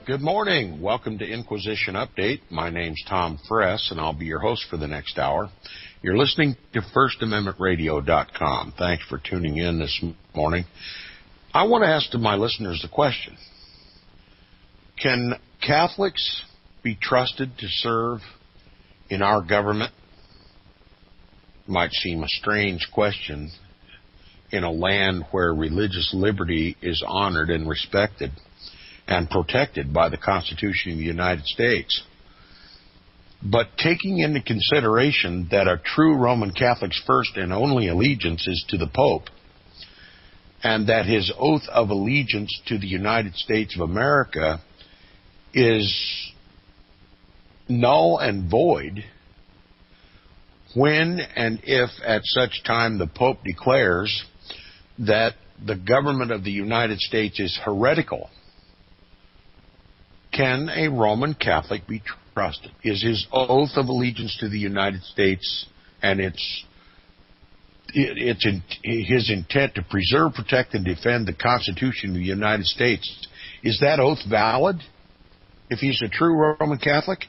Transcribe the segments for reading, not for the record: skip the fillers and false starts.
Good morning. Welcome to Inquisition Update. My name's Tom Fress, and I'll be your host for the next hour. You're listening to FirstAmendmentRadio.com. Thanks for tuning in this morning. I want to ask to my listeners a question. Can Catholics be trusted to serve in our government? Might seem a strange question in a land where religious liberty is honored and respected and protected by the Constitution of the United States. But taking into consideration that a true Roman Catholic's first and only allegiance is to the Pope, and that his oath of allegiance to the United States of America is null and void when and if at such time the Pope declares that the government of the United States is heretical, can a Roman Catholic be trusted? Is his oath of allegiance to the United States and his intent to preserve, protect, and defend the Constitution of the United States, is that oath valid if he's a true Roman Catholic?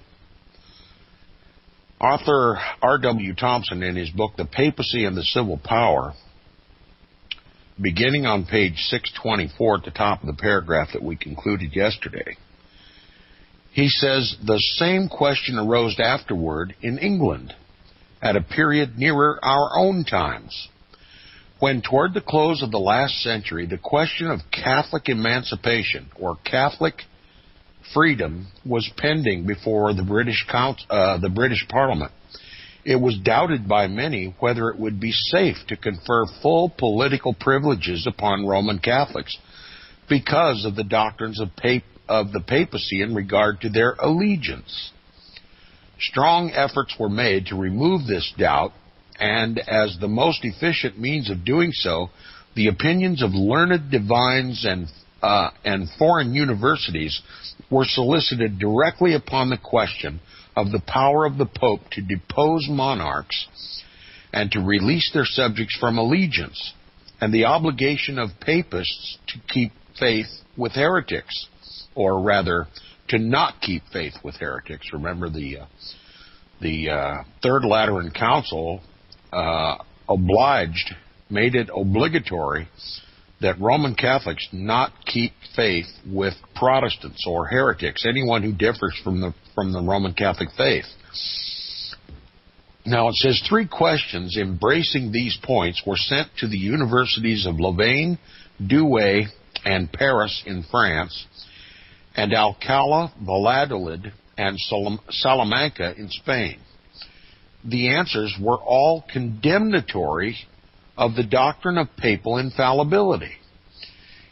Author R.W. Thompson, in his book, The Papacy and the Civil Power, beginning on page 624 at the top of the paragraph that we concluded yesterday, he says the same question arose afterward in England at a period nearer our own times, when toward the close of the last century the question of Catholic emancipation or Catholic freedom was pending before the British Parliament. It was doubted by many whether it would be safe to confer full political privileges upon Roman Catholics because of the doctrines of the papacy in regard to their allegiance. Strong efforts were made to remove this doubt, and as the most efficient means of doing so, the opinions of learned divines and foreign universities were solicited directly upon the question of the power of the Pope to depose monarchs and to release their subjects from allegiance, and the obligation of papists to keep faith with heretics, or rather, to not keep faith with heretics. Remember, the Third Lateran Council made it obligatory that Roman Catholics not keep faith with Protestants or heretics, anyone who differs from the Roman Catholic faith. Now, it says 3 questions embracing these points were sent to the universities of Louvain, Douai, and Paris in France, and Alcalá, Valladolid, and Salamanca in Spain. The answers were all condemnatory of the doctrine of papal infallibility.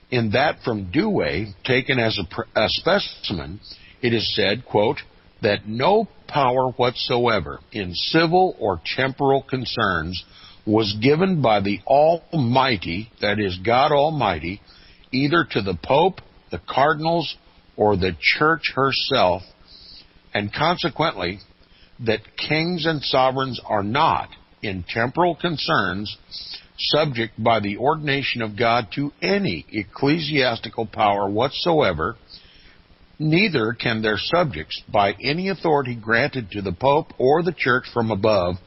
In that from Douai, taken as a specimen, it is said, quote, that no power whatsoever in civil or temporal concerns was given by the Almighty, that is, God Almighty, either to the Pope, the cardinals, or the Church herself, and consequently that kings and sovereigns are not, in temporal concerns, subject by the ordination of God to any ecclesiastical power whatsoever, neither can their subjects, by any authority granted to the Pope or the Church from above,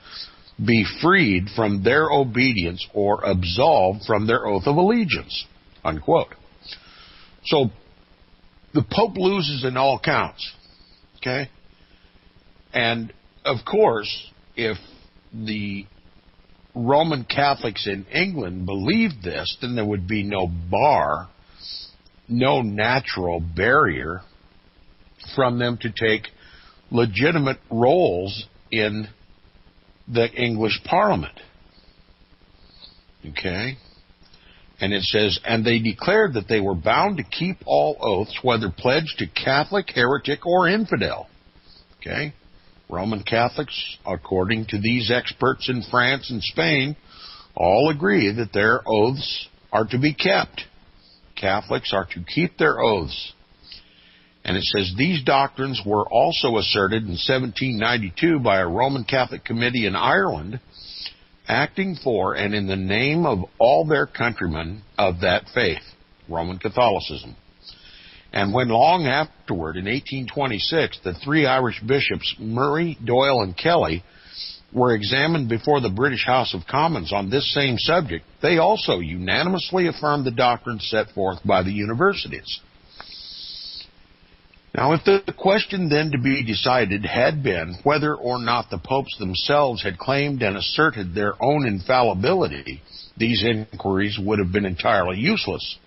be freed from their obedience or absolved from their oath of allegiance, unquote. So, the Pope loses in all counts, okay? And, of course, if the Roman Catholics in England believed this, then there would be no bar, no natural barrier from them to take legitimate roles in the English Parliament, okay? And it says, and they declared that they were bound to keep all oaths, whether pledged to Catholic, heretic, or infidel. Okay? Roman Catholics, according to these experts in France and Spain, all agree that their oaths are to be kept. Catholics are to keep their oaths. And it says, these doctrines were also asserted in 1792 by a Roman Catholic committee in Ireland, acting for and in the name of all their countrymen of that faith, Roman Catholicism. And when long afterward, in 1826, the three Irish bishops, Murray, Doyle, and Kelly, were examined before the British House of Commons on this same subject, they also unanimously affirmed the doctrine set forth by the universities. Now, if the question then to be decided had been whether or not the popes themselves had claimed and asserted their own infallibility, these inquiries would have been entirely useless.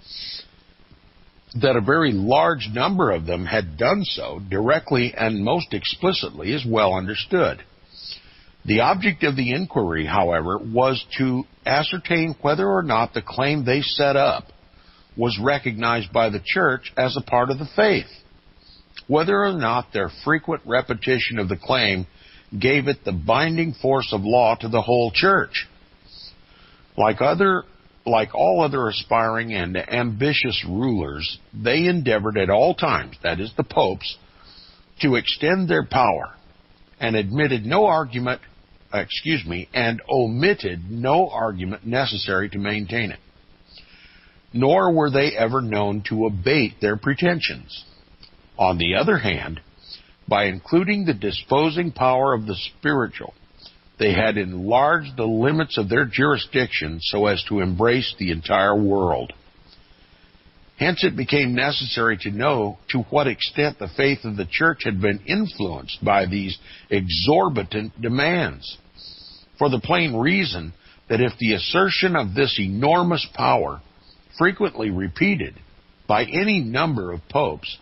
That a very large number of them had done so directly and most explicitly is well understood. The object of the inquiry, however, was to ascertain whether or not the claim they set up was recognized by the Church as a part of the faith, whether or not their frequent repetition of the claim gave it the binding force of law to the whole Church. Like all other aspiring and ambitious rulers, they endeavored at all times, that is the popes, to extend their power, and omitted no argument necessary to maintain it. Nor were they ever known to abate their pretensions. On the other hand, by including the disposing power of the spiritual, they had enlarged the limits of their jurisdiction so as to embrace the entire world. Hence it became necessary to know to what extent the faith of the Church had been influenced by these exorbitant demands, for the plain reason that if the assertion of this enormous power, frequently repeated by any number of popes,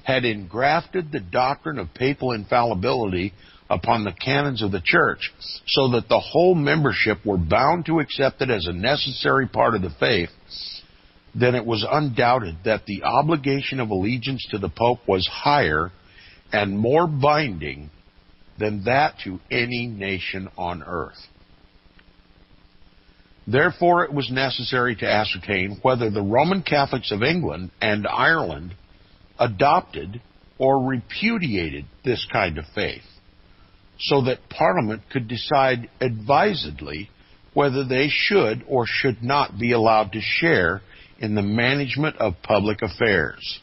had engrafted the doctrine of papal infallibility upon the canons of the Church, so that the whole membership were bound to accept it as a necessary part of the faith, then it was undoubted that the obligation of allegiance to the Pope was higher and more binding than that to any nation on earth. Therefore, it was necessary to ascertain whether the Roman Catholics of England and Ireland adopted or repudiated this kind of faith, so that Parliament could decide advisedly whether they should or should not be allowed to share in the management of public affairs.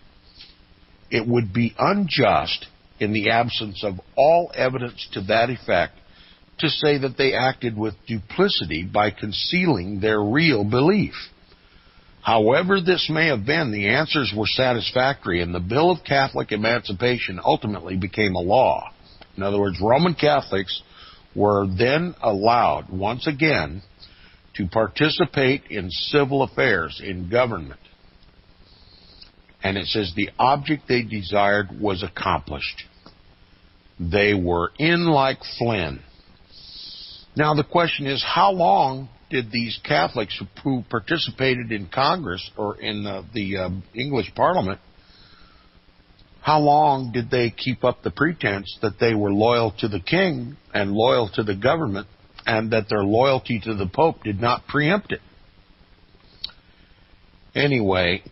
It would be unjust, in the absence of all evidence to that effect, to say that they acted with duplicity by concealing their real belief. However this may have been, the answers were satisfactory, and the Bill of Catholic Emancipation ultimately became a law. In other words, Roman Catholics were then allowed, once again, to participate in civil affairs, in government. And it says the object they desired was accomplished. They were in like Flynn. Now the question is, how long did these Catholics who participated in Congress or in the English Parliament, how long did they keep up the pretense that they were loyal to the king and loyal to the government, and that their loyalty to the Pope did not preempt it? Anyway,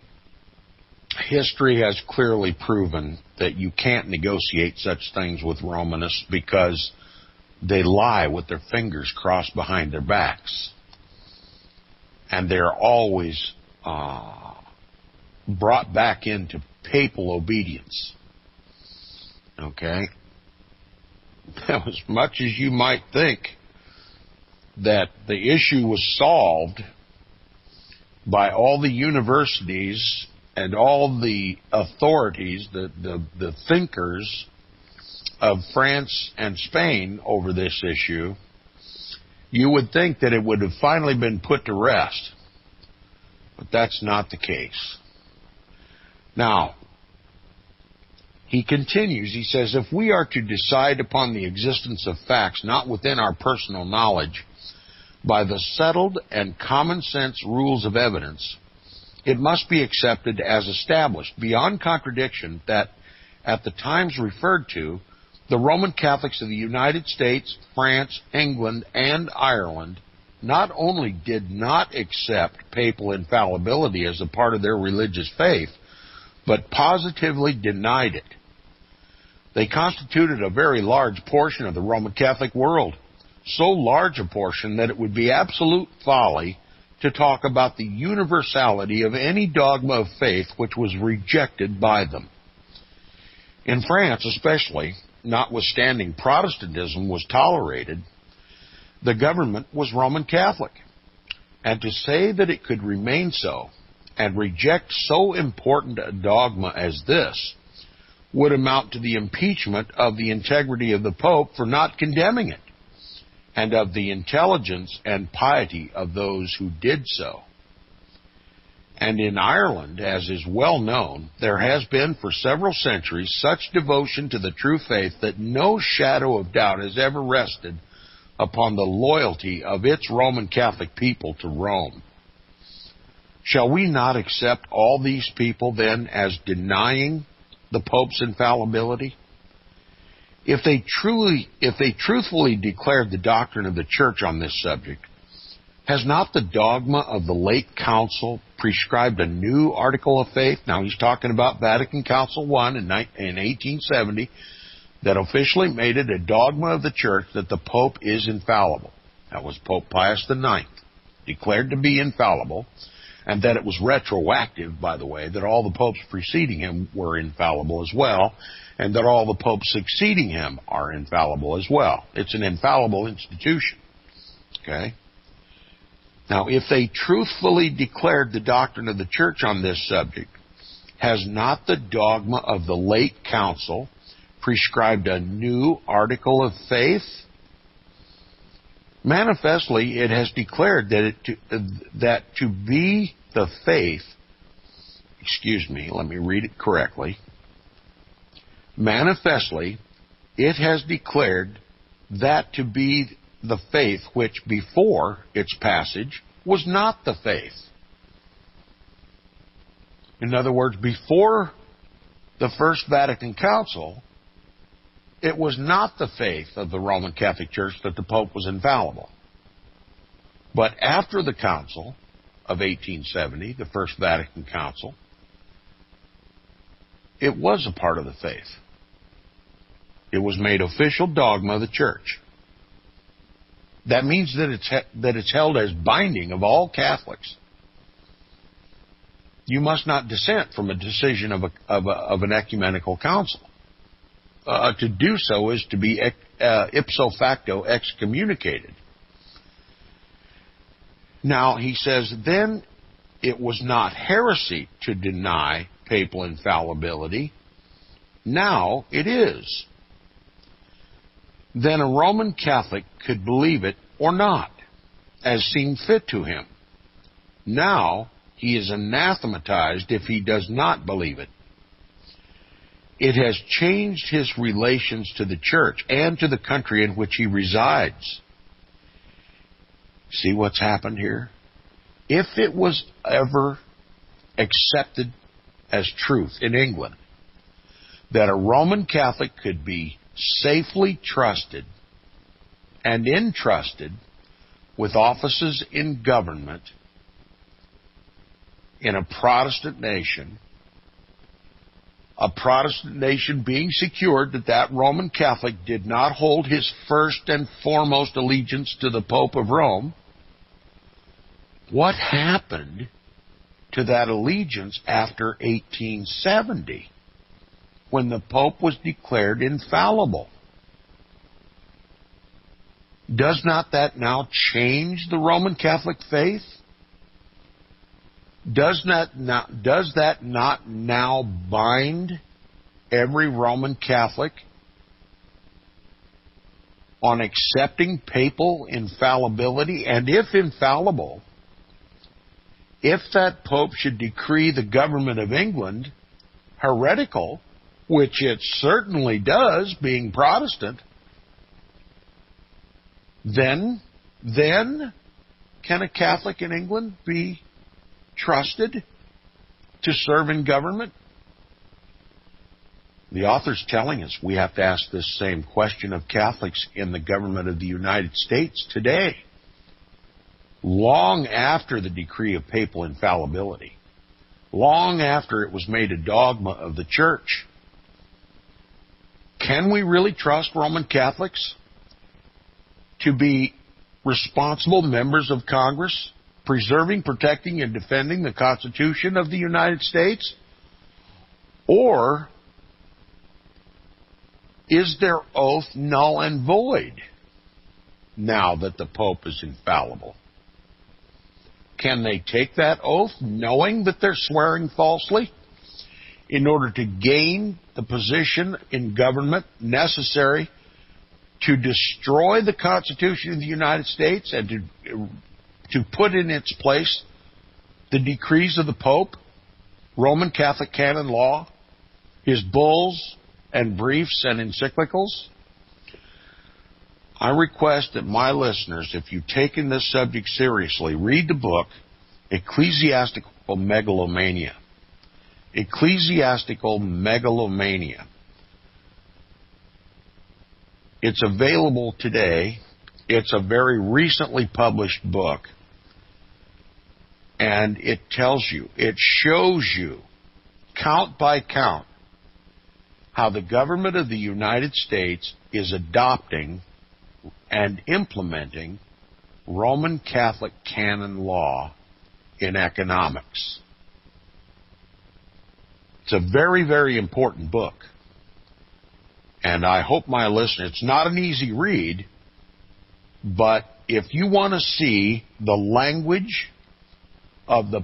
history has clearly proven that you can't negotiate such things with Romanists, because they lie with their fingers crossed behind their backs. And they're always brought back into papal obedience. Okay? Now, as much as you might think that the issue was solved by all the universities and all the authorities, the thinkers of France and Spain over this issue, you would think that it would have finally been put to rest. But that's not the case. Now, he continues, he says, if we are to decide upon the existence of facts not within our personal knowledge by the settled and common sense rules of evidence, it must be accepted as established beyond contradiction that at the times referred to, the Roman Catholics of the United States, France, England, and Ireland not only did not accept papal infallibility as a part of their religious faith, but positively denied it. They constituted a very large portion of the Roman Catholic world, so large a portion that it would be absolute folly to talk about the universality of any dogma of faith which was rejected by them. In France especially, notwithstanding Protestantism was tolerated, the government was Roman Catholic. And to say that it could remain so and reject so important a dogma as this would amount to the impeachment of the integrity of the Pope for not condemning it, and of the intelligence and piety of those who did so. And in Ireland, as is well known, there has been for several centuries such devotion to the true faith that no shadow of doubt has ever rested upon the loyalty of its Roman Catholic people to Rome. Shall we not accept all these people then as denying the Pope's infallibility? If they truthfully declared the doctrine of the Church on this subject, has not the dogma of the late Council prescribed a new article of faith? Now he's talking about Vatican Council I in 1870, that officially made it a dogma of the Church that the Pope is infallible. That was Pope Pius IX, declared to be infallible, and that it was retroactive, by the way, that all the popes preceding him were infallible as well, and that all the popes succeeding him are infallible as well. It's an infallible institution. Okay? Now, if they truthfully declared the doctrine of the Church on this subject, has not the dogma of the late Council prescribed a new article of faith? Manifestly, it has declared that to be the faith, let me read it correctly. Manifestly, it has declared that to be the faith which before its passage was not the faith. In other words, before the First Vatican Council, it was not the faith of the Roman Catholic Church that the Pope was infallible. But after the Council of 1870, the First Vatican Council, it was a part of the faith. It was made official dogma of the Church. That means that it's held as binding of all Catholics. You must not dissent from a decision of an ecumenical council. To do so is to be ipso facto excommunicated. Now, he says, then it was not heresy to deny papal infallibility. Now it is. Then a Roman Catholic could believe it or not, as seemed fit to him. Now he is anathematized if he does not believe it. It has changed his relations to the Church and to the country in which he resides. See what's happened here? If it was ever accepted as truth in England that a Roman Catholic could be safely trusted and entrusted with offices in government in a Protestant nation being secured that Roman Catholic did not hold his first and foremost allegiance to the Pope of Rome, what happened to that allegiance after 1870, when the Pope was declared infallible? Does not that now change the Roman Catholic faith? Does that not now bind every Roman Catholic on accepting papal infallibility? And if infallible, if that Pope should decree the government of England heretical, which it certainly does, being Protestant, then can a Catholic in England be trusted to serve in government? The author's telling us we have to ask this same question of Catholics in the government of the United States today, long after the decree of papal infallibility, long after it was made a dogma of the Church. Can we really trust Roman Catholics to be responsible members of Congress, preserving, protecting, and defending the Constitution of the United States? Or is their oath null and void now that the Pope is infallible? Can they take that oath knowing that they're swearing falsely in order to gain the position in government necessary to destroy the Constitution of the United States and to put in its place the decrees of the Pope, Roman Catholic canon law, his bulls and briefs and encyclicals? I request that my listeners, if you've taken this subject seriously, read the book Ecclesiastical Megalomania. Ecclesiastical Megalomania. It's available today. It's a very recently published book. And it tells you, it shows you, count by count, how the government of the United States is adopting and implementing Roman Catholic canon law in economics. It's a very, very important book. And I hope my listeners, it's not an easy read, but if you want to see the language of the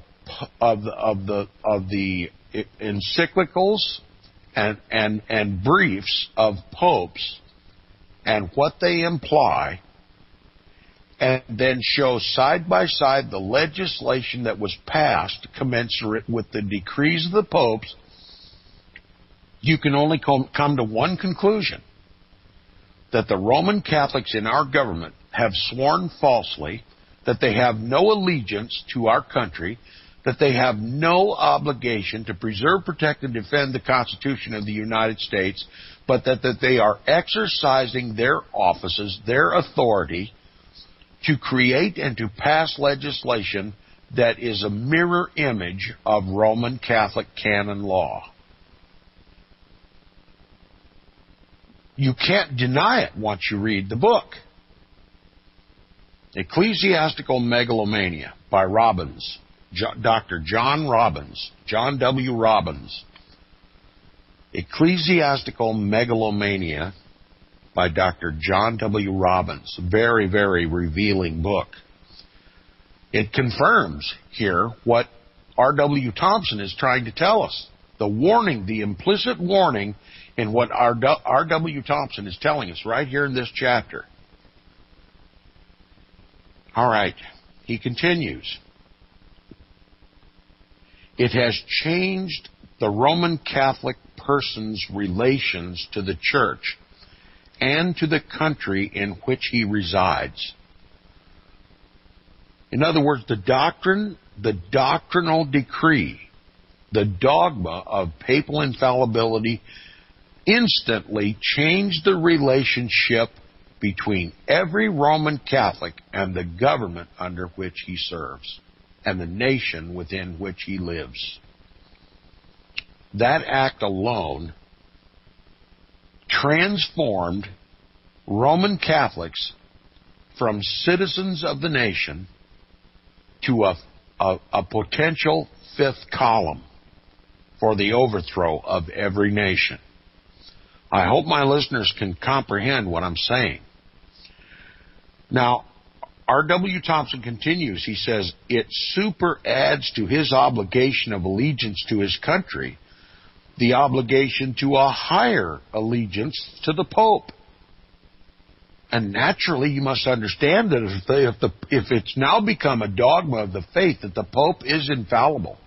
encyclicals and briefs of popes and what they imply, and then show side by side the legislation that was passed commensurate with the decrees of the popes, you can only come to one conclusion: that the Roman Catholics in our government have sworn falsely, that they have no allegiance to our country, that they have no obligation to preserve, protect, and defend the Constitution of the United States, but that they are exercising their offices, their authority, to create and to pass legislation that is a mirror image of Roman Catholic canon law. You can't deny it once you read the book. Ecclesiastical Megalomania by Robbins, Dr. John Robbins, John W. Robbins. Ecclesiastical Megalomania by Dr. John W. Robbins. Very, very revealing book. It confirms here what R.W. Thompson is trying to tell us. The warning, the implicit warning in what R.W. Thompson is telling us right here in this chapter. All right, he continues. It has changed the Roman Catholic person's relations to the church and to the country in which he resides. In other words, the doctrinal decree, the dogma of papal infallibility instantly changed the relationship between every Roman Catholic and the government under which he serves and the nation within which he lives. That act alone transformed Roman Catholics from citizens of the nation to a potential fifth column for the overthrow of every nation. I hope my listeners can comprehend what I'm saying. Now, R.W. Thompson continues. He says, it super adds to his obligation of allegiance to his country the obligation to a higher allegiance to the Pope. And naturally, you must understand that if it's now become a dogma of the faith that the Pope is infallible,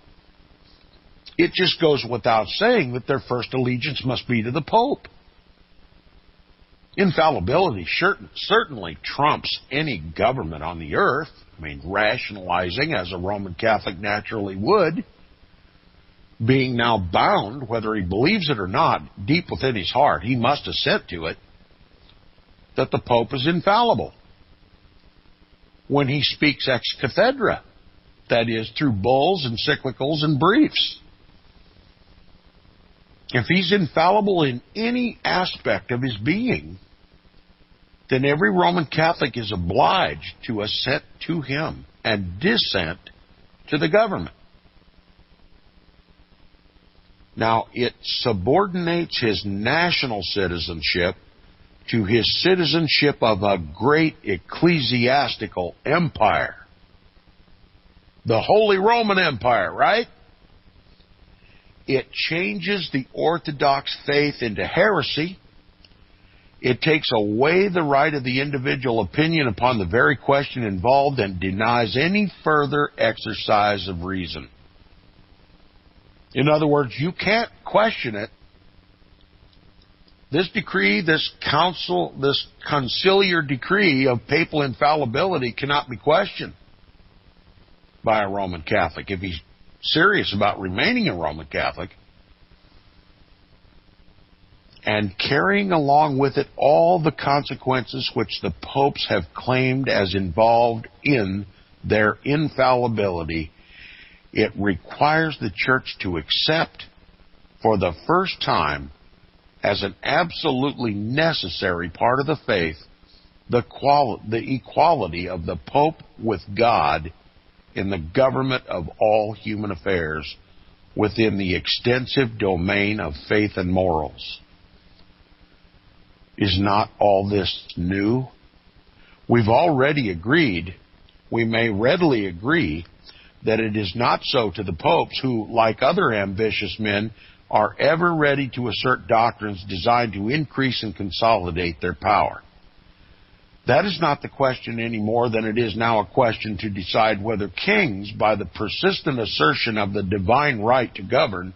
it just goes without saying that their first allegiance must be to the Pope. Infallibility certainly trumps any government on the earth. I mean, rationalizing, as a Roman Catholic naturally would, being now bound, whether he believes it or not, deep within his heart, he must assent to it, that the Pope is infallible. When he speaks ex cathedra, that is, through bulls, encyclicals, and briefs. If he's infallible in any aspect of his being, then every Roman Catholic is obliged to assent to him and dissent to the government. Now, it subordinates his national citizenship to his citizenship of a great ecclesiastical empire. The Holy Roman Empire, right? It changes the Orthodox faith into heresy. It takes away the right of the individual opinion upon the very question involved and denies any further exercise of reason. In other words, you can't question it. This decree, this council, this conciliar decree of papal infallibility cannot be questioned by a Roman Catholic if he's serious about remaining a Roman Catholic, and carrying along with it all the consequences which the popes have claimed as involved in their infallibility. It requires the Church to accept for the first time as an absolutely necessary part of the faith the equality of the Pope with God in the government of all human affairs within the extensive domain of faith and morals. Is not all this new? We've already agreed, we may readily agree, that it is not so to the popes who, like other ambitious men, are ever ready to assert doctrines designed to increase and consolidate their power. That is not the question any more than it is now a question to decide whether kings, by the persistent assertion of the divine right to govern,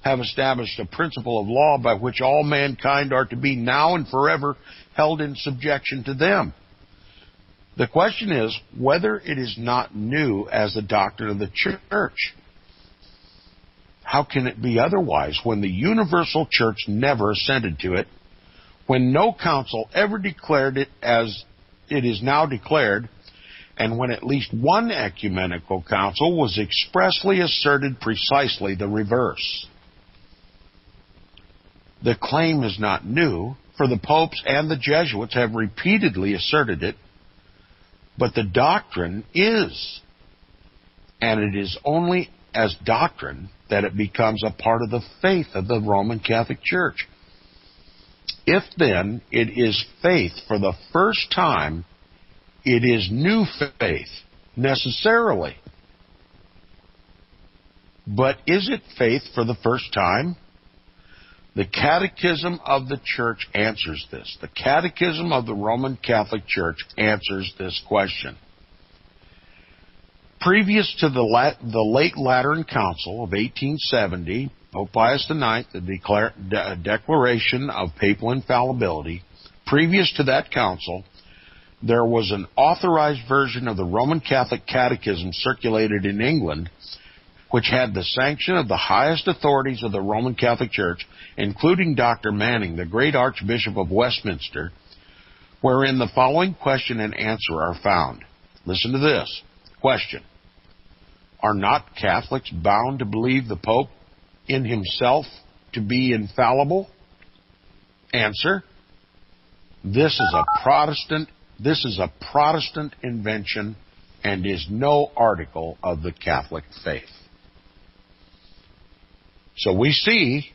have established a principle of law by which all mankind are to be now and forever held in subjection to them. The question is whether it is not new as the doctrine of the Church. How can it be otherwise when the universal Church never assented to it, when no council ever declared it as it is now declared, and when at least one ecumenical council was expressly asserted precisely the reverse? The claim is not new, for the popes and the Jesuits have repeatedly asserted it, but the doctrine is. And it is only as doctrine that it becomes a part of the faith of the Roman Catholic Church. If then it is faith for the first time, it is new faith, necessarily. But is it faith for the first time? The Catechism of the Church answers this. The Catechism of the Roman Catholic Church answers this question. Previous to the late Lateran Council of 1870, Pope Pius IX, the declaration of papal infallibility, previous to that council, there was an authorized version of the Roman Catholic Catechism circulated in England, which had the sanction of the highest authorities of the Roman Catholic Church, including Dr. Manning, the great Archbishop of Westminster, wherein the following question and answer are found. Listen to this. Question. Are not Catholics bound to believe the Pope in himself to be infallible? Answer. This is a Protestant invention and is no article of the Catholic faith. So we see,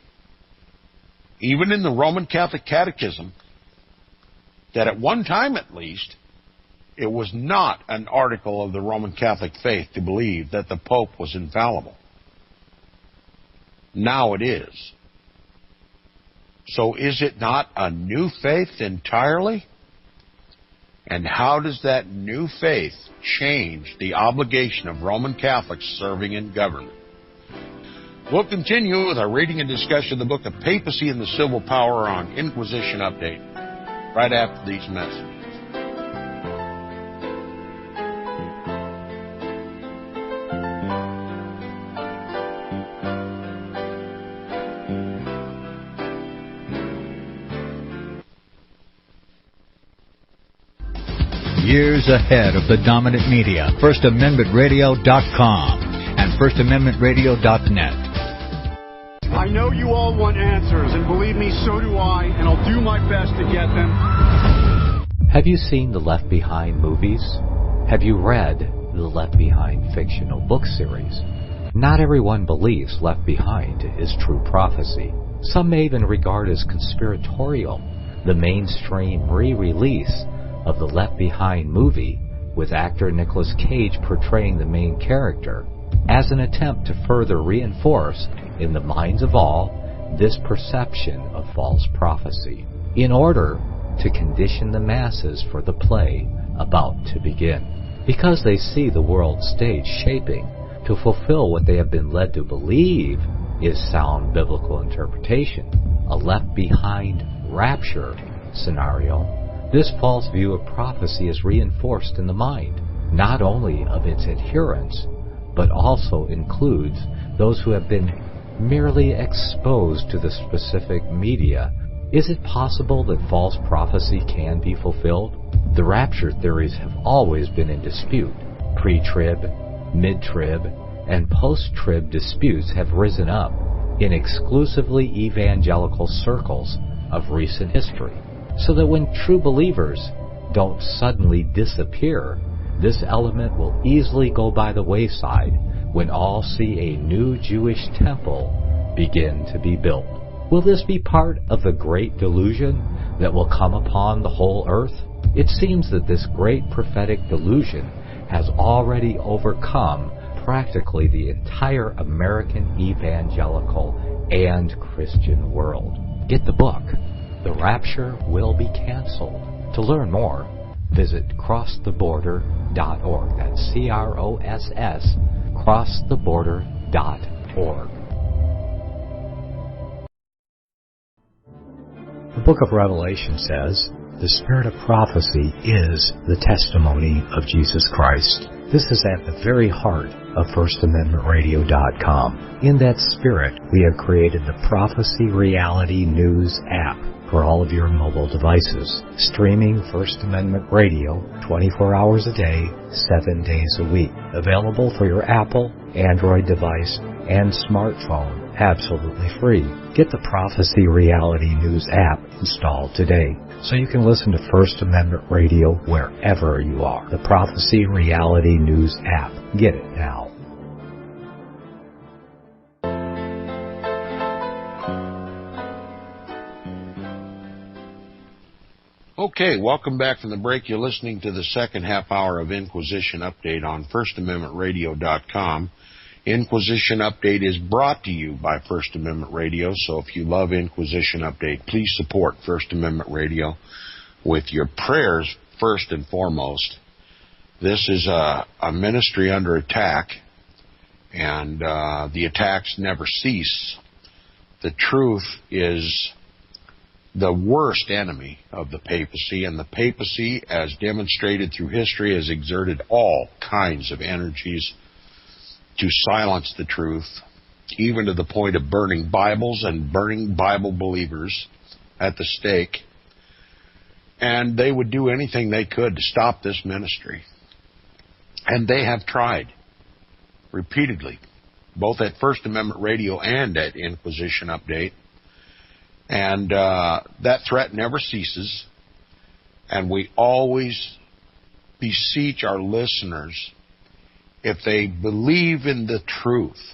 even in the Roman Catholic Catechism, that at one time at least, it was not an article of the Roman Catholic faith to believe that the Pope was infallible. Now it is. So is it not a new faith entirely? And how does that new faith change the obligation of Roman Catholics serving in government? We'll continue with our reading and discussion of the book of Papacy and the Civil Power on Inquisition Update right after these messages. Years ahead of the dominant media, FirstAmendmentRadio.com and FirstAmendmentRadio.net. I know you all want answers, and believe me, so do I, and I'll do my best to get them. Have you seen the Left Behind movies? Have you read the Left Behind fictional book series? Not everyone believes Left Behind is true prophecy. Some may even regard as conspiratorial the mainstream re-release of the Left Behind movie with actor Nicolas Cage portraying the main character as an attempt to further reinforce in the minds of all this perception of false prophecy in order to condition the masses for the play about to begin, because they see the world stage shaping to fulfill what they have been led to believe is sound biblical interpretation, a Left Behind rapture scenario. This false view of prophecy is reinforced in the mind, not only of its adherents, but also includes those who have been merely exposed to the specific media. Is it possible that false prophecy can be fulfilled? The rapture theories have always been in dispute. Pre-trib, mid-trib, and post-trib disputes have risen up in exclusively evangelical circles of recent history, so that when true believers don't suddenly disappear, this element will easily go by the wayside when all see a new Jewish temple begin to be built. Will this be part of the great delusion that will come upon the whole earth? It seems that this great prophetic delusion has already overcome practically the entire American evangelical and Christian world. Get the book, The Rapture Will Be Canceled. To learn more, visit crosstheborder.org. That's CROSS, crosstheborder.org. The book of Revelation says, the spirit of prophecy is the testimony of Jesus Christ. This is at the very heart of FirstAmendmentRadio.com. In that spirit, we have created the Prophecy Reality News app for all of your mobile devices, streaming First Amendment Radio 24 hours a day, 7 days a week. Available for your Apple, Android device, and smartphone, absolutely free. Get the Prophecy Reality News app installed today, so you can listen to First Amendment Radio wherever you are. The Prophecy Reality News app. Get it now. Okay, welcome back from the break. You're listening to the second half hour of Inquisition Update on FirstAmendmentRadio.com. Inquisition Update is brought to you by First Amendment Radio, so if you love Inquisition Update, please support First Amendment Radio with your prayers first and foremost. This is a ministry under attack, and the attacks never cease. The truth is the worst enemy of the papacy, and the papacy, as demonstrated through history, has exerted all kinds of energies to silence the truth, even to the point of burning Bibles and burning Bible believers at the stake. And they would do anything they could to stop this ministry. And they have tried repeatedly, both at First Amendment Radio and at Inquisition Update. And that threat never ceases. And we always beseech our listeners, if they believe in the truth,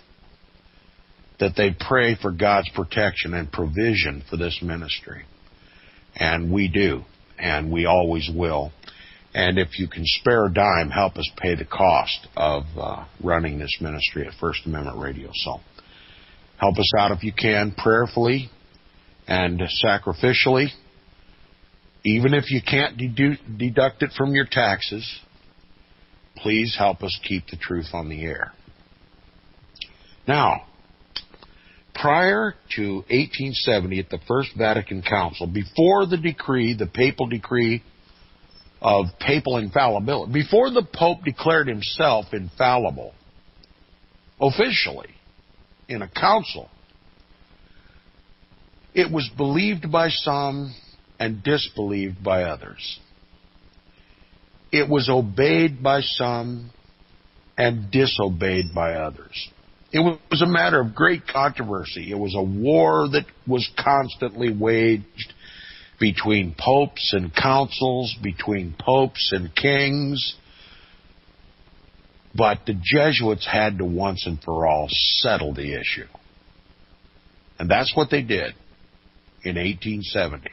that they pray for God's protection and provision for this ministry. And we do, and we always will. And if you can spare a dime, help us pay the cost of running this ministry at First Amendment Radio. So help us out if you can, prayerfully and sacrificially. Even if you can't deduct it from your taxes, please help us keep the truth on the air. Now, prior to 1870 at the First Vatican Council, before the decree, the papal decree of papal infallibility, before the Pope declared himself infallible, officially, in a council, it was believed by some and disbelieved by others. It was obeyed by some and disobeyed by others. It was a matter of great controversy. It was a war that was constantly waged between popes and councils, between popes and kings. But the Jesuits had to once and for all settle the issue. And that's what they did in 1870.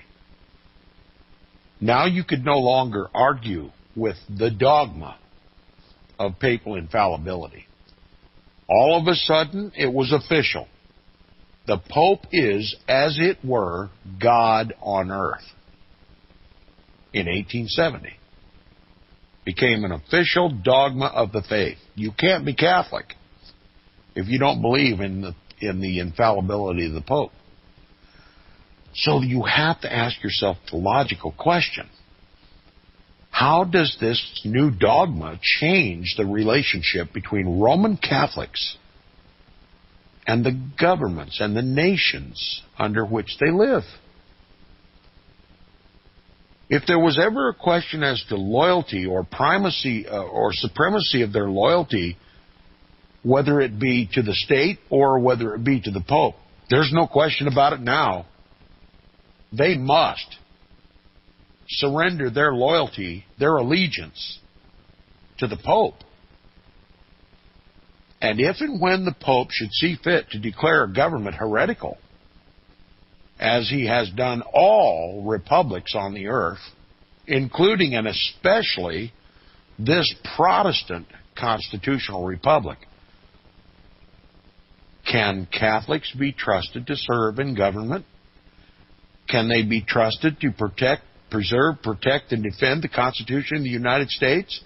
Now you could no longer argue with the dogma of papal infallibility. All of a sudden, it was official. The Pope is, as it were, God on earth. In 1870. Became an official dogma of the faith. You can't be Catholic if you don't believe in the infallibility of the Pope. So you have to ask yourself the logical question. How does this new dogma change the relationship between Roman Catholics and the governments and the nations under which they live? If there was ever a question as to loyalty or primacy or supremacy of their loyalty, whether it be to the state or whether it be to the Pope, there's no question about it now. They must surrender their loyalty, their allegiance to the Pope. And if and when the Pope should see fit to declare a government heretical, as he has done all republics on the earth, including and especially this Protestant constitutional republic, can Catholics be trusted to serve in government? Can they be trusted to preserve, protect, and defend the Constitution of the United States?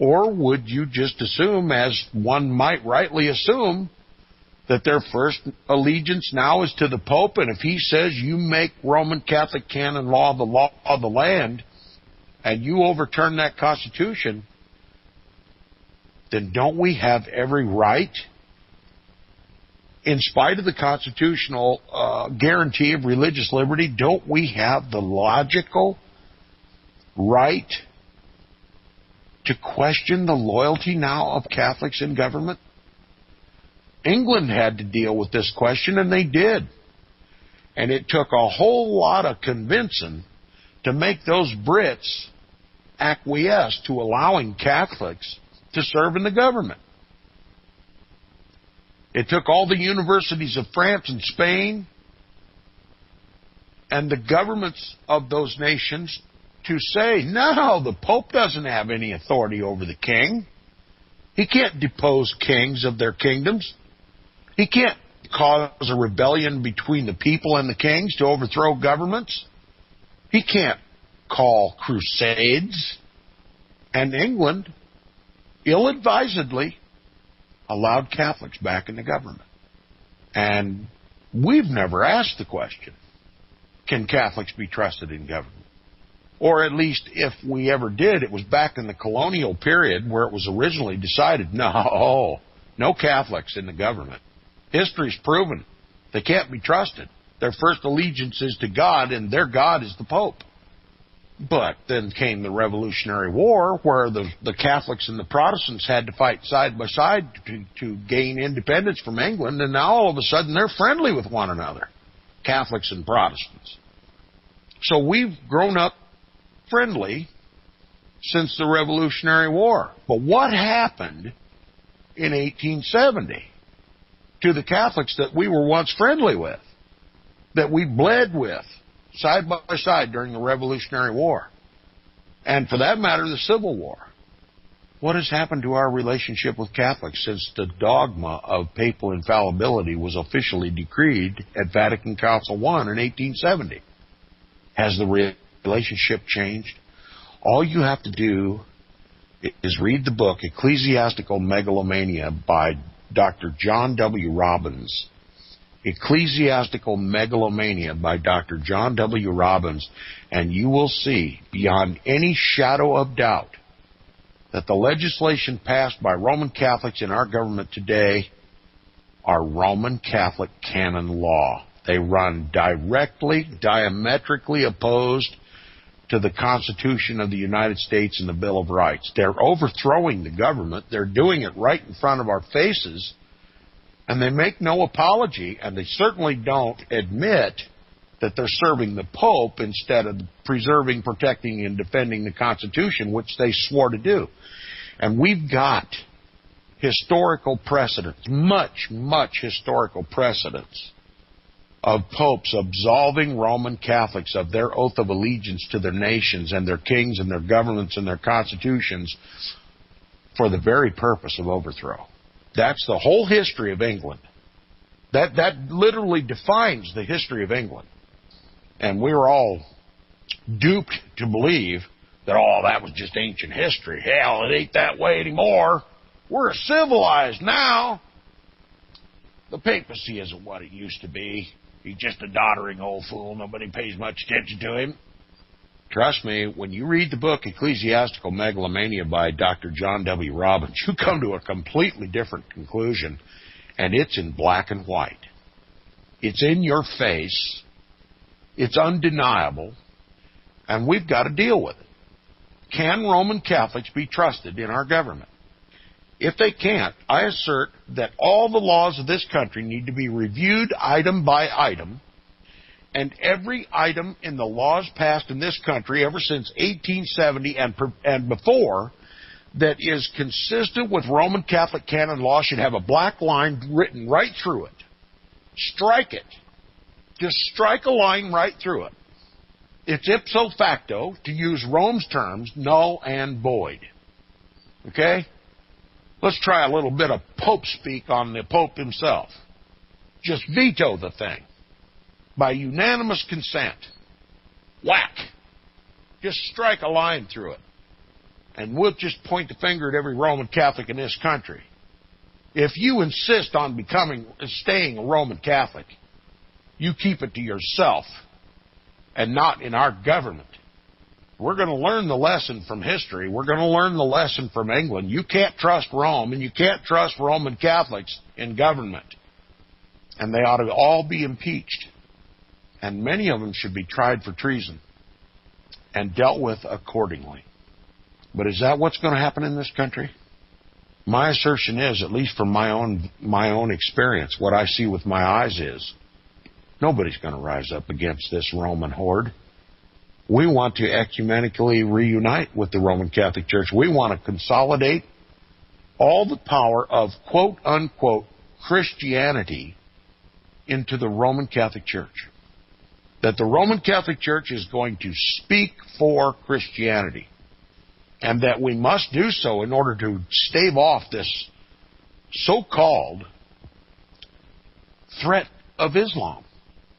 Or would you just assume, as one might rightly assume, that their first allegiance now is to the Pope, and if he says you make Roman Catholic canon law of the land, and you overturn that Constitution, then don't we have every right, in spite of the constitutional guarantee of religious liberty, don't we have the logical right to question the loyalty now of Catholics in government? England had to deal with this question, and they did. And it took a whole lot of convincing to make those Brits acquiesce to allowing Catholics to serve in the government. It took all the universities of France and Spain and the governments of those nations to say, no, the Pope doesn't have any authority over the king. He can't depose kings of their kingdoms. He can't cause a rebellion between the people and the kings to overthrow governments. He can't call crusades. And England, ill-advisedly, allowed Catholics back in the government. And we've never asked the question, can Catholics be trusted in government? Or at least if we ever did, it was back in the colonial period where it was originally decided, no Catholics in the government. History's proven they can't be trusted. Their first allegiance is to God, and their God is the Pope. But then came the Revolutionary War, where the Catholics and the Protestants had to fight side by side to gain independence from England, and now all of a sudden they're friendly with one another, Catholics and Protestants. So we've grown up friendly since the Revolutionary War. But what happened in 1870 to the Catholics that we were once friendly with, that we bled with, side by side during the Revolutionary War, and for that matter, the Civil War? What has happened to our relationship with Catholics since the dogma of papal infallibility was officially decreed at Vatican Council I in 1870? Has the relationship changed? All you have to do is read the book Ecclesiastical Megalomania by Dr. John W. Robbins. Ecclesiastical Megalomania by Dr. John W. Robbins, and you will see beyond any shadow of doubt that the legislation passed by Roman Catholics in our government today are Roman Catholic canon law. They run directly, diametrically opposed to the Constitution of the United States and the Bill of Rights. They're overthrowing the government. They're doing it right in front of our faces. And they make no apology, and they certainly don't admit that they're serving the Pope instead of preserving, protecting, and defending the Constitution, which they swore to do. And we've got historical precedents, much historical precedents of popes absolving Roman Catholics of their oath of allegiance to their nations and their kings and their governments and their constitutions for the very purpose of overthrow. That's the whole history of England. That literally defines the history of England. And we were all duped to believe that, oh, that was just ancient history. Hell, it ain't that way anymore. We're civilized now. The papacy isn't what it used to be. He's just a doddering old fool. Nobody pays much attention to him. Trust me, when you read the book Ecclesiastical Megalomania by Dr. John W. Robbins, you come to a completely different conclusion, and it's in black and white. It's in your face. It's undeniable, and we've got to deal with it. Can Roman Catholics be trusted in our government? If they can't, I assert that all the laws of this country need to be reviewed item by item, and every item in the laws passed in this country ever since 1870 and before that is consistent with Roman Catholic canon law should have a black line written right through it. Strike it. Just strike a line right through it. It's ipso facto, to use Rome's terms, null and void. Okay? Let's try a little bit of Pope speak on the Pope himself. Just veto the thing. By unanimous consent. Whack. Just strike a line through it. And we'll just point the finger at every Roman Catholic in this country. If you insist on staying a Roman Catholic, you keep it to yourself and not in our government. We're going to learn the lesson from history. We're going to learn the lesson from England. You can't trust Rome, and you can't trust Roman Catholics in government. And they ought to all be impeached. And many of them should be tried for treason and dealt with accordingly. But is that what's going to happen in this country? My assertion is, at least from my own experience, what I see with my eyes is, nobody's going to rise up against this Roman horde. We want to ecumenically reunite with the Roman Catholic Church. We want to consolidate all the power of quote-unquote Christianity into the Roman Catholic Church. That the Roman Catholic Church is going to speak for Christianity. And that we must do so in order to stave off this so-called threat of Islam,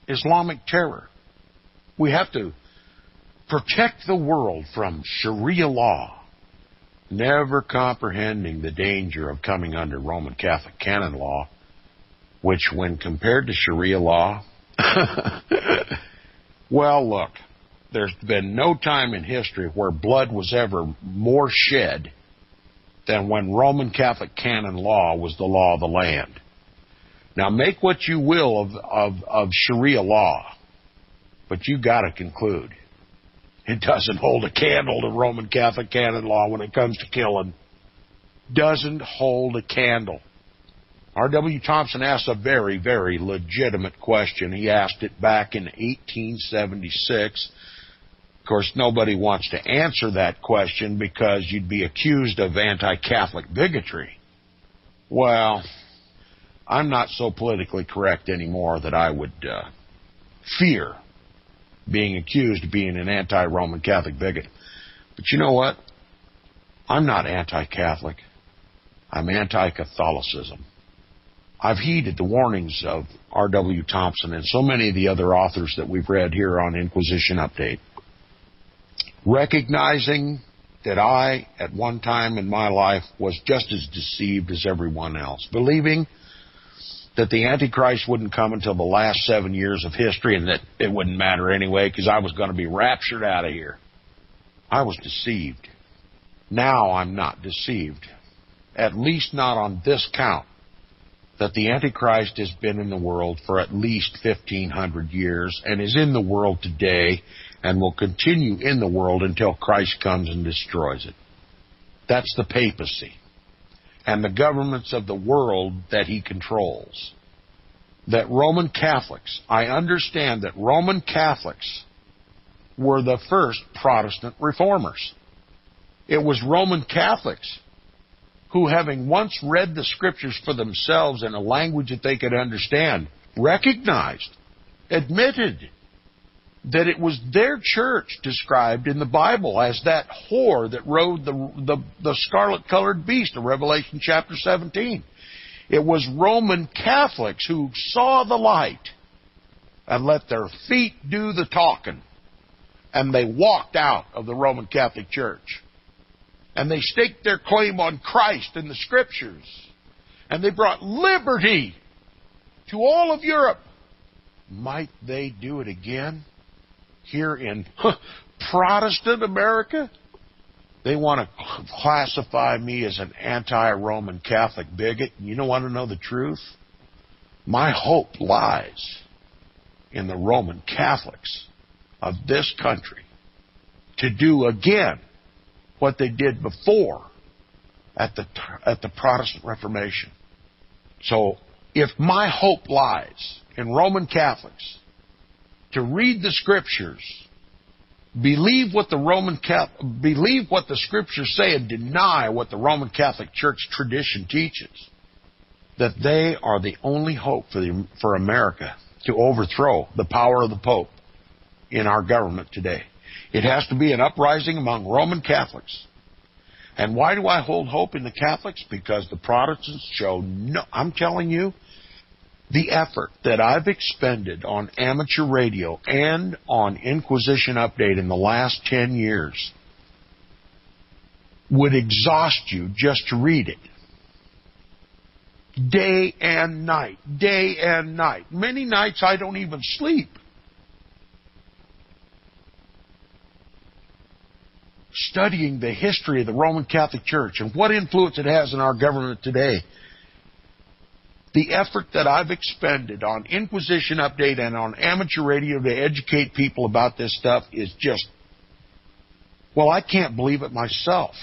Islamic terror. We have to protect the world from Sharia law, never comprehending the danger of coming under Roman Catholic canon law, which when compared to Sharia law, well, look, there's been no time in history where blood was ever more shed than when Roman Catholic canon law was the law of the land. Now, make what you will of Sharia law, but you got to conclude it doesn't hold a candle to Roman Catholic canon law when it comes to killing. Doesn't hold a candle. R.W. Thompson asked a very, very legitimate question. He asked it back in 1876. Of course, nobody wants to answer that question because you'd be accused of anti-Catholic bigotry. Well, I'm not so politically correct anymore that I would fear being accused of being an anti-Roman Catholic bigot. But you know what? I'm not anti-Catholic. I'm anti-Catholicism. I've heeded the warnings of R.W. Thompson and so many of the other authors that we've read here on Inquisition Update. Recognizing that I, at one time in my life, was just as deceived as everyone else. Believing that the Antichrist wouldn't come until the last 7 years of history and that it wouldn't matter anyway because I was going to be raptured out of here. I was deceived. Now I'm not deceived. At least not on this count. That the Antichrist has been in the world for at least 1,500 years and is in the world today and will continue in the world until Christ comes and destroys it. That's the papacy and the governments of the world that he controls. that Roman Catholics, I understand that Roman Catholics were the first Protestant reformers. It was Roman Catholics who, having once read the Scriptures for themselves in a language that they could understand, recognized, admitted that it was their church described in the Bible as that whore that rode the scarlet-colored beast of Revelation chapter 17. It was Roman Catholics who saw the light and let their feet do the talking. And they walked out of the Roman Catholic Church. And they staked their claim on Christ and the Scriptures. And they brought liberty to all of Europe. Might they do it again here in Protestant America? They want to classify me as an anti-Roman Catholic bigot. You don't want to know the truth? My hope lies in the Roman Catholics of this country to do again what they did before at the Protestant Reformation. So if my hope lies in Roman Catholics to read the Scriptures, believe what the Scriptures say, and deny what the Roman Catholic Church tradition teaches, that they are the only hope for America to overthrow the power of the Pope in our government today. It has to be an uprising among Roman Catholics. And why do I hold hope in the Catholics? Because the Protestants show no... I'm telling you, the effort that I've expended on amateur radio and on Inquisition Update in the last 10 years would exhaust you just to read it. Day and night, day and night. Many nights I don't even sleep. Studying the history of the Roman Catholic Church and what influence it has in our government today. The effort that I've expended on Inquisition Update and on amateur radio to educate people about this stuff is just, well, I can't believe it myself.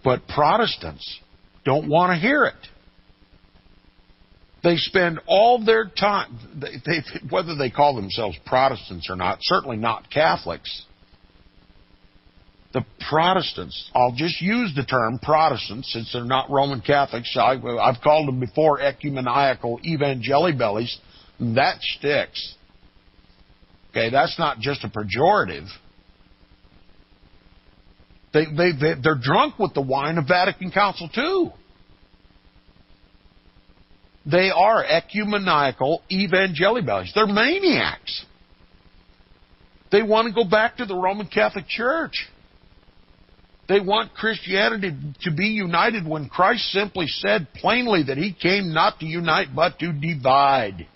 But Protestants don't want to hear it. They spend all their time, whether they call themselves Protestants or not, certainly not Catholics. The Protestants, I'll just use the term Protestants since they're not Roman Catholics. I've called them before ecumenical evangelibellies. That sticks. Okay, that's not just a pejorative. They're drunk with the wine of Vatican Council II. They are ecumenical evangelibellies. They're maniacs. They want to go back to the Roman Catholic Church. They want Christianity to be united when Christ simply said plainly that He came not to unite but to divide.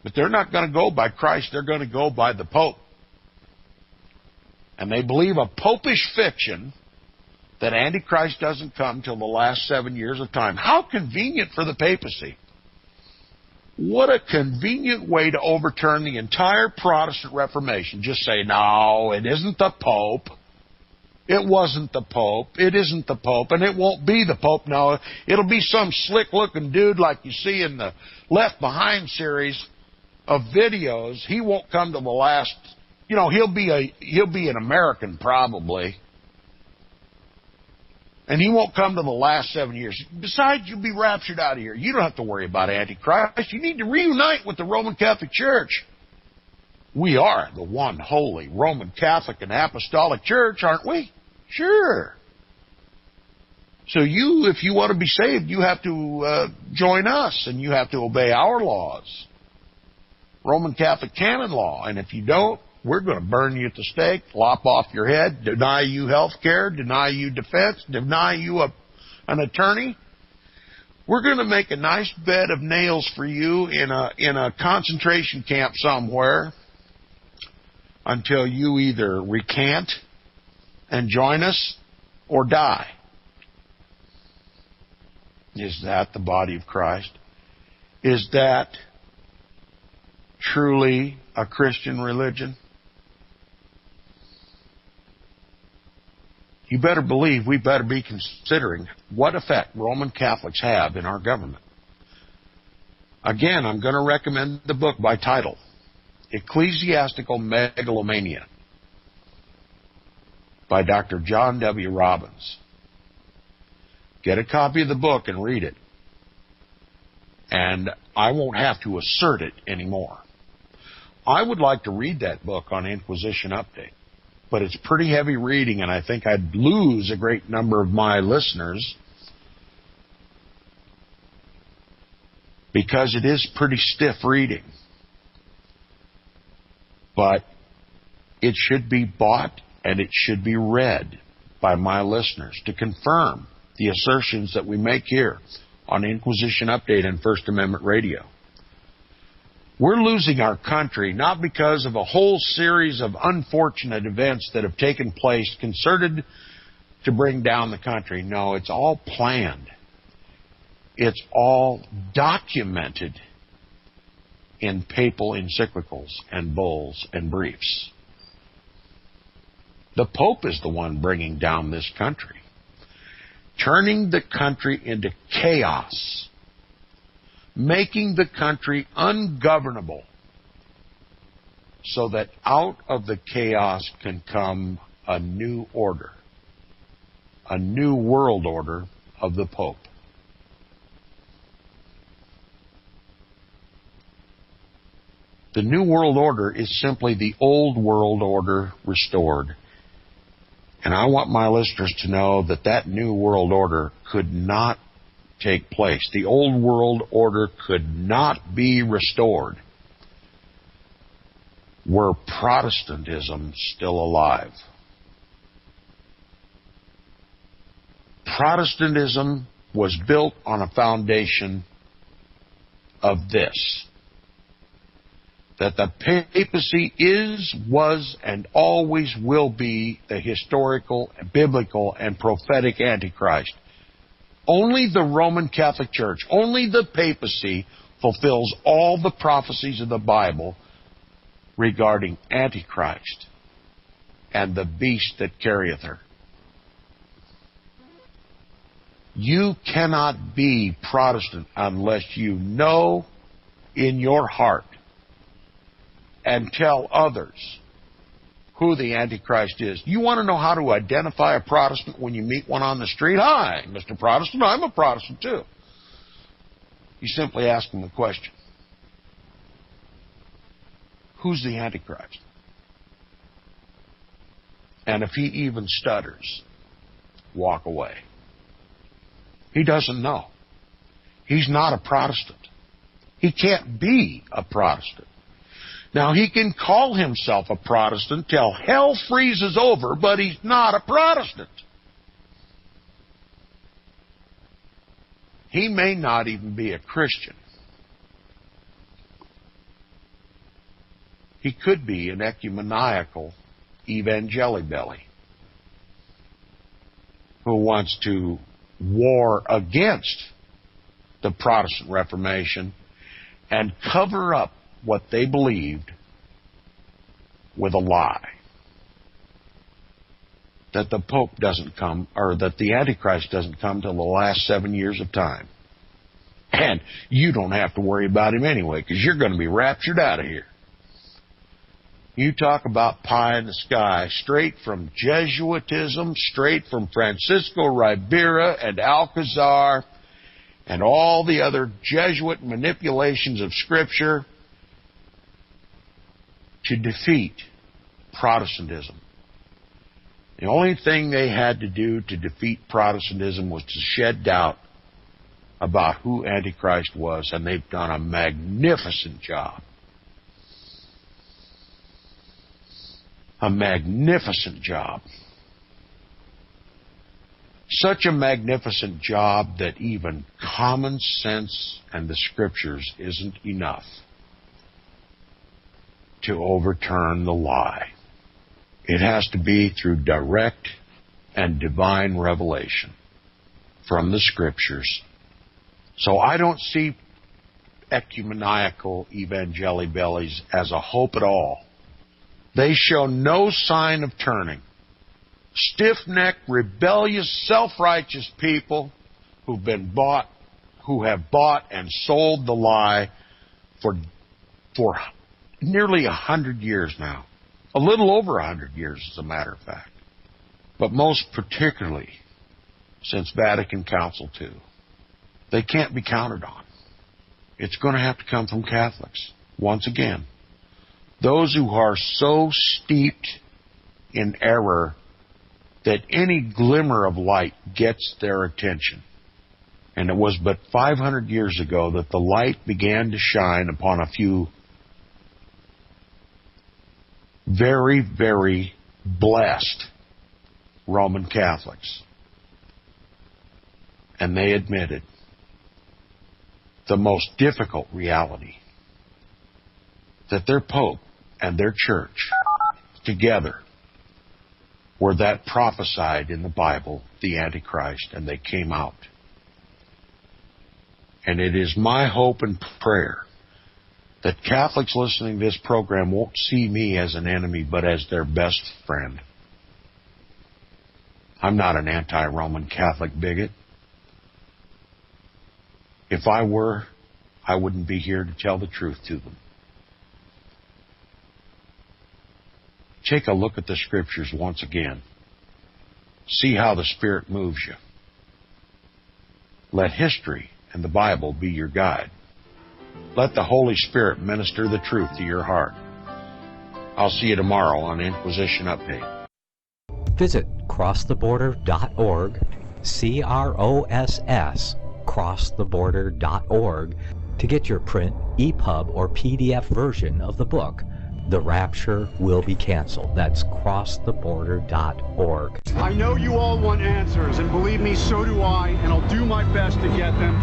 But they're not going to go by Christ. They're going to go by the Pope. And they believe a popish fiction that Antichrist doesn't come till the last 7 years of time. How convenient for the papacy. What a convenient way to overturn the entire Protestant Reformation. Just say, no, it isn't the Pope. It wasn't the Pope. It isn't the Pope. And it won't be the Pope. No, it'll be some slick-looking dude like you see in the Left Behind series of videos. He won't come to the last... You know, he'll be an American probably. And he won't come to the last 7 years. Besides, you'll be raptured out of here. You don't have to worry about Antichrist. You need to reunite with the Roman Catholic Church. We are the one holy Roman Catholic and Apostolic Church, aren't we? Sure. So if you want to be saved, you have to join us, and you have to obey our laws. Roman Catholic canon law. And if you don't, we're going to burn you at the stake, lop off your head, deny you health care, deny you defense, deny you an attorney. We're going to make a nice bed of nails for you in a concentration camp somewhere until you either recant and join us or die. Is that the body of Christ? Is that truly a Christian religion? you better believe we better be considering what effect Roman Catholics have in our government. Again, I'm going to recommend the book by title, Ecclesiastical Megalomania, by Dr. John W. Robbins. Get a copy of the book and read it. And I won't have to assert it anymore. I would like to read that book on Inquisition Update, but it's pretty heavy reading, and I think I'd lose a great number of my listeners because it is pretty stiff reading. But it should be bought and it should be read by my listeners to confirm the assertions that we make here on Inquisition Update and First Amendment Radio. We're losing our country not because of a whole series of unfortunate events that have taken place concerted to bring down the country. No, it's all planned. It's all documented in papal encyclicals and bulls and briefs. The Pope is the one bringing down this country, turning the country into chaos, making the country ungovernable so that out of the chaos can come a new order, a new world order of the Pope. The New World Order is simply the old world order restored. And I want my listeners to know that that New World Order could not take place. The old world order could not be restored were Protestantism still alive. Protestantism was built on a foundation of this: that the papacy is, was, and always will be the historical, biblical, and prophetic Antichrist. Only the Roman Catholic Church, only the papacy fulfills all the prophecies of the Bible regarding Antichrist and the beast that carrieth her. You cannot be Protestant unless you know in your heart and tell others who the Antichrist is. You want to know how to identify a Protestant when you meet one on the street? Hi, Mr. Protestant, I'm a Protestant too. You simply ask them the question: who's the Antichrist? And if he even stutters, walk away. He doesn't know. He's not a Protestant. He can't be a Protestant. Now, he can call himself a Protestant till hell freezes over, but he's not a Protestant. He may not even be a Christian. He could be an ecumenical evangelibelly who wants to war against the Protestant Reformation and cover up what they believed with a lie. That the Pope doesn't come, or that the Antichrist doesn't come till the last 7 years of time. And you don't have to worry about him anyway, because you're going to be raptured out of here. You talk about pie in the sky, straight from Jesuitism, straight from Francisco Ribera and Alcazar, and all the other Jesuit manipulations of Scripture to defeat Protestantism. The only thing they had to do to defeat Protestantism was to shed doubt about who Antichrist was, and they've done a magnificent job. A magnificent job. Such a magnificent job that even common sense and the Scriptures isn't enough to overturn the lie. It has to be through direct and divine revelation from the Scriptures. So I don't see ecumenical evangelibellies as a hope at all. They show no sign of turning. stiff-necked, rebellious, self-righteous people who have bought and sold the lie for nearly 100 years now. A little over 100 years, as a matter of fact. But most particularly since Vatican Council II. They can't be counted on. It's going to have to come from Catholics. Once again, those who are so steeped in error that any glimmer of light gets their attention. And it was but 500 years ago that the light began to shine upon a few very, very blessed Roman Catholics. And they admitted the most difficult reality, that their Pope and their church together were that prophesied in the Bible, the Antichrist, and they came out. And it is my hope and prayer that Catholics listening to this program won't see me as an enemy, but as their best friend. I'm not an anti-Roman Catholic bigot. If I were, I wouldn't be here to tell the truth to them. Take a look at the Scriptures once again. See how the Spirit moves you. Let history and the Bible be your guide. Let the Holy Spirit minister the truth to your heart. I'll see you tomorrow on Inquisition Update. Visit crosstheborder.org, CROSS, crosstheborder.org, to get your print, EPUB, or PDF version of the book, The Rapture Will Be Canceled. That's crosstheborder.org. I know you all want answers, and believe me, so do I, and I'll do my best to get them.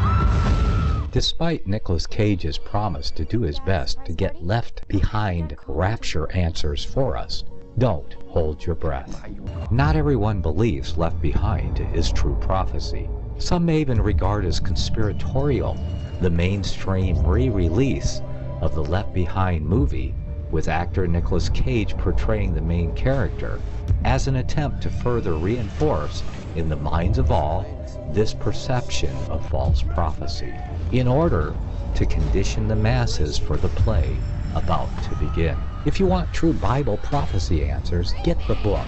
Despite Nicolas Cage's promise to do his best to get left behind rapture answers for us, don't hold your breath. Not everyone believes Left Behind is true prophecy. Some may even regard as conspiratorial the mainstream re-release of the Left Behind movie, with actor Nicolas Cage portraying the main character, as an attempt to further reinforce in the minds of all this perception of false prophecy, in order to condition the masses for the play about to begin. If you want true Bible prophecy answers, get the book,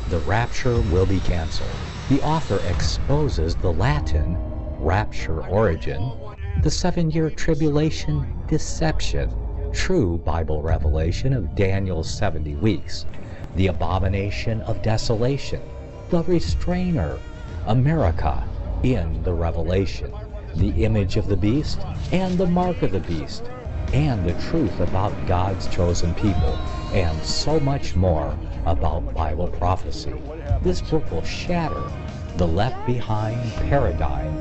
The Rapture Will Be Canceled. The author exposes the Latin rapture origin, the 7-year tribulation deception, true Bible revelation of Daniel's 70 weeks, the abomination of desolation, the restrainer, America in the Revelation, the image of the beast and the mark of the beast, and the truth about God's chosen people, and so much more about Bible prophecy. This book will shatter the Left Behind paradigm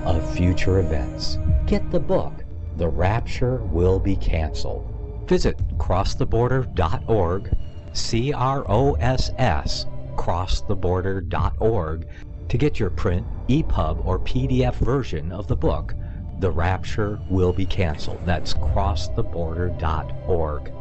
of future events. Get the book, The Rapture Will Be Canceled. Visit crosstheborder.org, CROSS, crosstheborder.org, to get your print, EPUB, or PDF version of the book, The Rapture Will Be Canceled. That's crosstheborder.org.